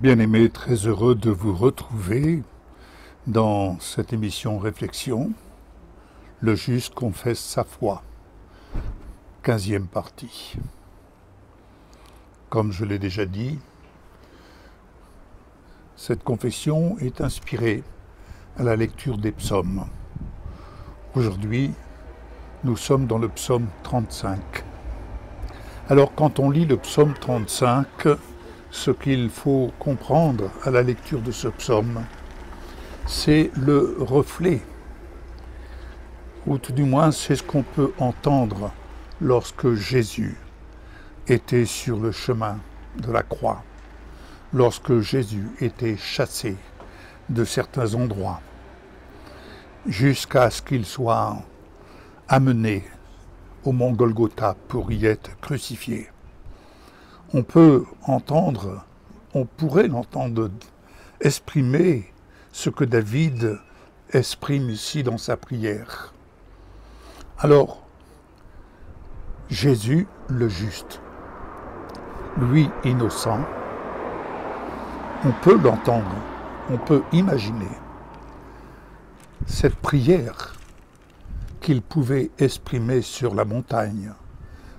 Bien-aimés, très heureux de vous retrouver dans cette émission Réflexion. Le juste confesse sa foi, 15e partie. Comme je l'ai déjà dit, cette confession est inspirée à la lecture des psaumes. Aujourd'hui, nous sommes dans le psaume 35. Alors, quand on lit le psaume 35, ce qu'il faut comprendre à la lecture de ce psaume, c'est le reflet, ou tout du moins c'est ce qu'on peut entendre lorsque Jésus était sur le chemin de la croix, lorsque Jésus était chassé de certains endroits, jusqu'à ce qu'il soit amené au mont Golgotha pour y être crucifié. On peut entendre, on pourrait l'entendre exprimer ce que David exprime ici dans sa prière. Alors, Jésus le juste, lui innocent, on peut l'entendre, on peut imaginer cette prière qu'il pouvait exprimer sur la montagne,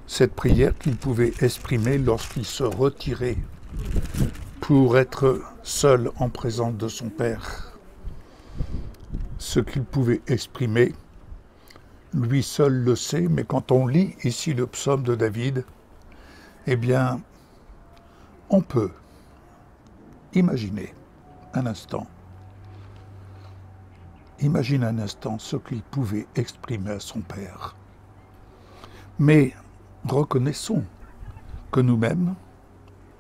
cette prière qu'il pouvait exprimer lorsqu'il se retirait pour être seul en présence de son Père. Ce qu'il pouvait exprimer, lui seul le sait, mais quand on lit ici le psaume de David, eh bien, on peut imaginer un instant, imagine un instant ce qu'il pouvait exprimer à son Père. Mais reconnaissons que nous-mêmes,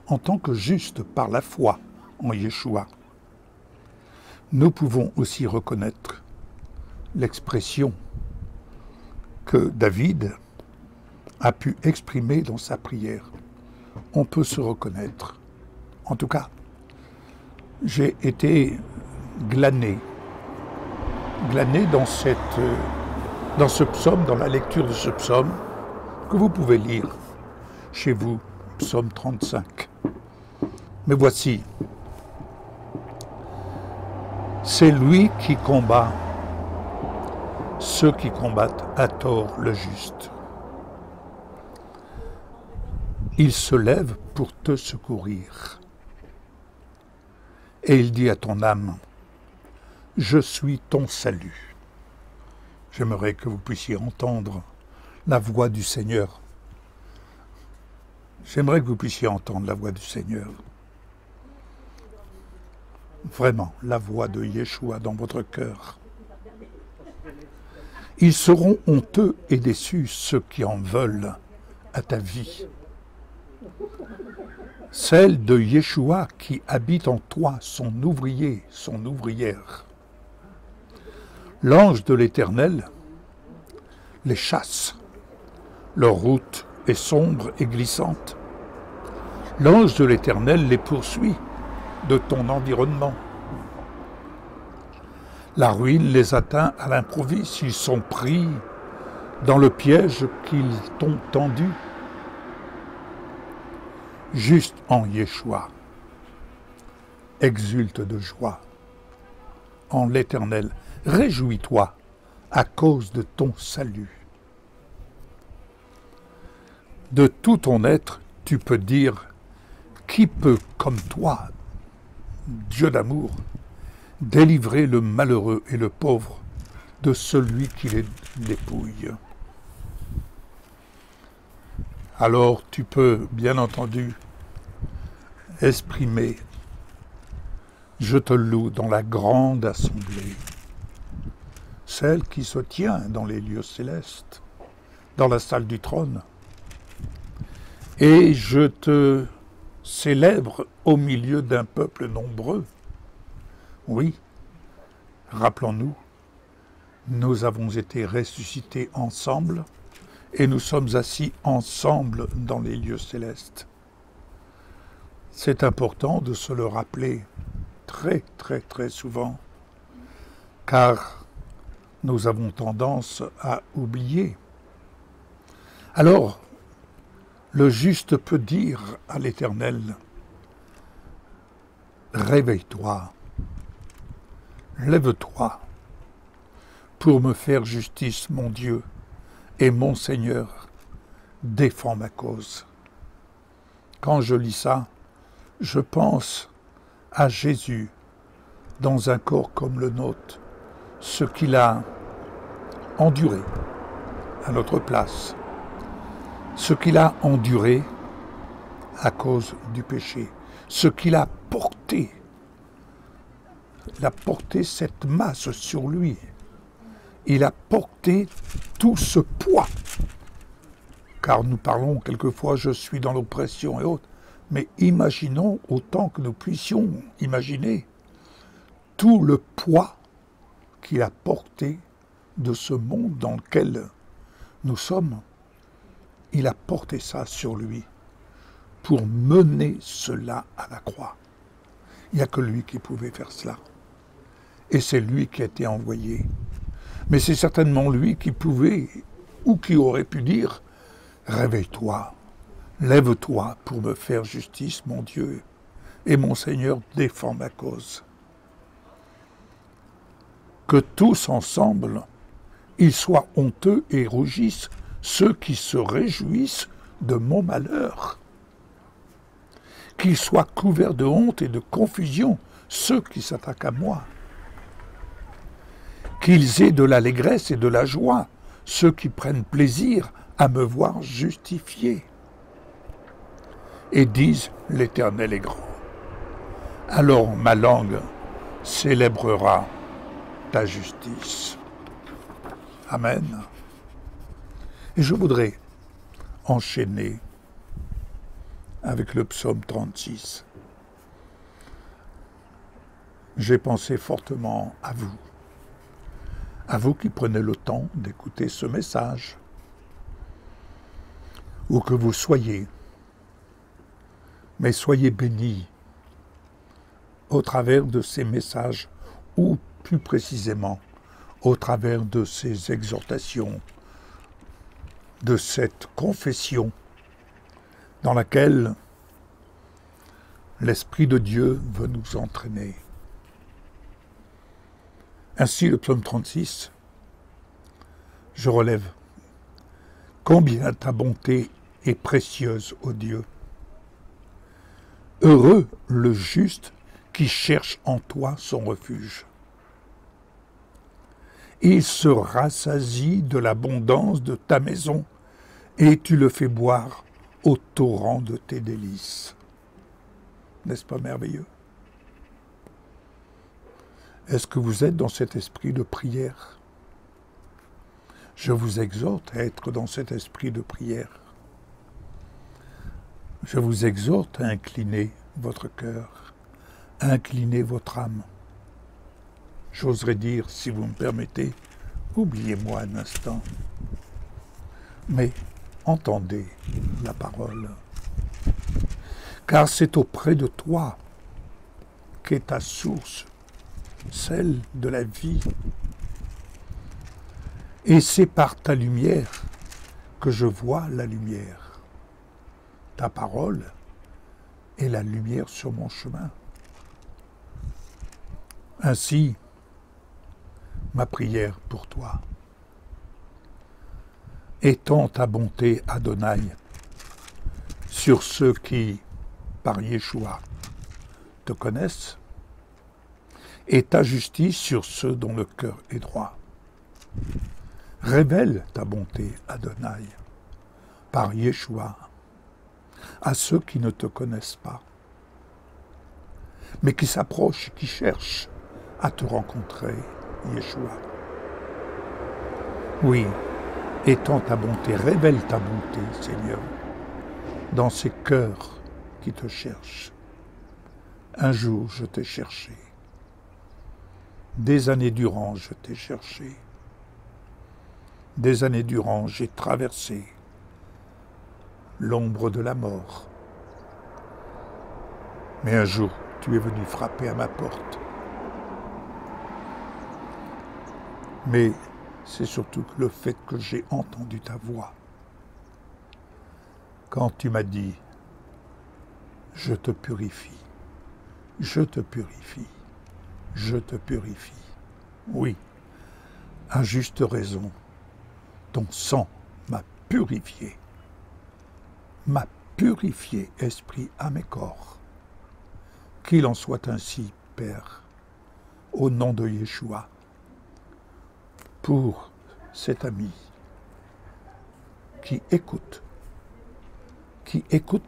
en tant que justes par la foi en Yeshua, nous pouvons aussi reconnaître l'expression que David a pu exprimer dans sa prière. On peut se reconnaître. En tout cas, j'ai été glané dans ce psaume, dans la lecture de ce psaume, que vous pouvez lire chez vous, psaume 35. Mais voici, c'est lui qui combat ceux qui combattent à tort le juste. Il se lève pour te secourir. Et il dit à ton âme, je suis ton salut. J'aimerais que vous puissiez entendre la voix du Seigneur. J'aimerais que vous puissiez entendre la voix du Seigneur. Vraiment, la voix de Yeshua dans votre cœur. Ils seront honteux et déçus, ceux qui en veulent à ta vie. Celle de Yeshua qui habite en toi, son ouvrier, son ouvrière. L'ange de l'Éternel les chasse. Leur route est sombre et glissante. L'ange de l'Éternel les poursuit de ton environnement. La ruine les atteint à l'improviste, ils sont pris dans le piège qu'ils t'ont tendu. Juste en Yeshua, exulte de joie en l'Éternel, réjouis-toi à cause de ton salut. De tout ton être, tu peux dire, qui peut comme toi, Dieu d'amour, délivrer le malheureux et le pauvre de celui qui les dépouille. Alors tu peux, bien entendu, exprimer « Je te loue dans la grande assemblée », celle qui se tient dans les lieux célestes, dans la salle du trône. Et je te célèbre au milieu d'un peuple nombreux. Oui, rappelons-nous, nous avons été ressuscités ensemble et nous sommes assis ensemble dans les lieux célestes. C'est important de se le rappeler très, très, très souvent, car nous avons tendance à oublier. Alors, le juste peut dire à l'Éternel, réveille-toi, lève-toi, pour me faire justice, mon Dieu, et mon Seigneur, défends ma cause. Quand je lis ça, je pense à Jésus dans un corps comme le nôtre, ce qu'il a enduré à notre place, ce qu'il a enduré à cause du péché, ce qu'il a porté. Il a porté cette masse sur lui. Il a porté tout ce poids. Car nous parlons quelquefois, je suis dans l'oppression et autres. Mais imaginons autant que nous puissions imaginer tout le poids qu'il a porté de ce monde dans lequel nous sommes. Il a porté ça sur lui pour mener cela à la croix. Il n'y a que lui qui pouvait faire cela. Et c'est lui qui a été envoyé. Mais c'est certainement lui qui pouvait, ou qui aurait pu dire, « Réveille-toi, lève-toi pour me faire justice, mon Dieu, et mon Seigneur défend ma cause. » Que tous ensemble, ils soient honteux et rougissent ceux qui se réjouissent de mon malheur. Qu'ils soient couverts de honte et de confusion ceux qui s'attaquent à moi. Qu'ils aient de l'allégresse et de la joie, ceux qui prennent plaisir à me voir justifié. Et disent, l'Éternel est grand. Alors ma langue célébrera ta justice. Amen. Et je voudrais enchaîner avec le psaume 36. J'ai pensé fortement à vous qui prenez le temps d'écouter ce message, où que vous soyez, mais soyez bénis au travers de ces messages, ou plus précisément au travers de ces exhortations, de cette confession dans laquelle l'Esprit de Dieu veut nous entraîner. Ainsi, le psaume 36, je relève « Combien ta bonté est précieuse, ô Dieu! Heureux le juste qui cherche en toi son refuge. Il se rassasie de l'abondance de ta maison, et tu le fais boire au torrent de tes délices. » N'est-ce pas merveilleux? Est-ce que vous êtes dans cet esprit de prière? Je vous exhorte à être dans cet esprit de prière. Je vous exhorte à incliner votre cœur, à incliner votre âme. J'oserais dire, si vous me permettez, oubliez-moi un instant. Mais entendez la parole. Car c'est auprès de toi qu'est ta source, celle de la vie. Et c'est par ta lumière que je vois la lumière. Ta parole est la lumière sur mon chemin. Ainsi, ma prière pour toi. Étends ta bonté, Adonai, sur ceux qui, par Yeshua, te connaissent, et ta justice sur ceux dont le cœur est droit. Révèle ta bonté, Adonai, par Yeshua, à ceux qui ne te connaissent pas, mais qui s'approchent, qui cherchent à te rencontrer, Yeshua. Oui, étends ta bonté, révèle ta bonté, Seigneur, dans ces cœurs qui te cherchent. Un jour, je t'ai cherché. Des années durant, je t'ai cherché. Des années durant, j'ai traversé l'ombre de la mort. Mais un jour, tu es venu frapper à ma porte. Mais c'est surtout le fait que j'ai entendu ta voix. Quand tu m'as dit, je te purifie, je te purifie, je te purifie. Oui, à juste raison, ton sang m'a purifié, esprit, âme et corps. Qu'il en soit ainsi, Père, au nom de Yeshua, pour cet ami qui écoute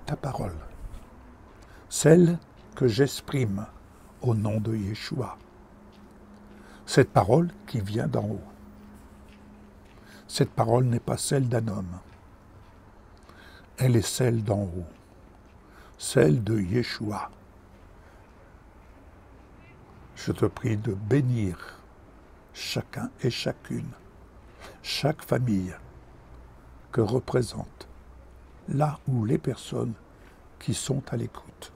ta parole, celle que j'exprime au nom de Yeshua. Cette parole qui vient d'en haut. Cette parole n'est pas celle d'un homme. Elle est celle d'en haut, celle de Yeshua. Je te prie de bénir chacun et chacune, chaque famille que représente là où les personnes qui sont à l'écoute,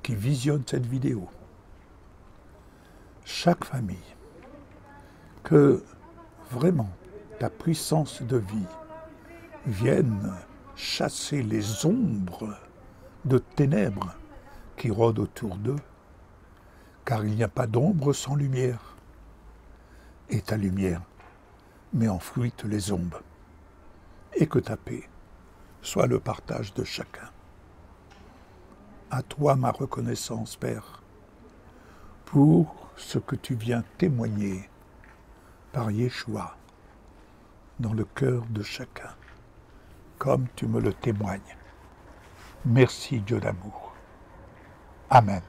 qui visionnent cette vidéo, chaque famille, que vraiment ta puissance de vie vienne chasser les ombres de ténèbres qui rôdent autour d'eux, car il n'y a pas d'ombre sans lumière, et ta lumière met en fuite les ombres, et que ta paix soit le partage de chacun. À toi ma reconnaissance, Père, pour ce que tu viens témoigner par Yeshua dans le cœur de chacun, comme tu me le témoignes. Merci Dieu d'amour. Amen.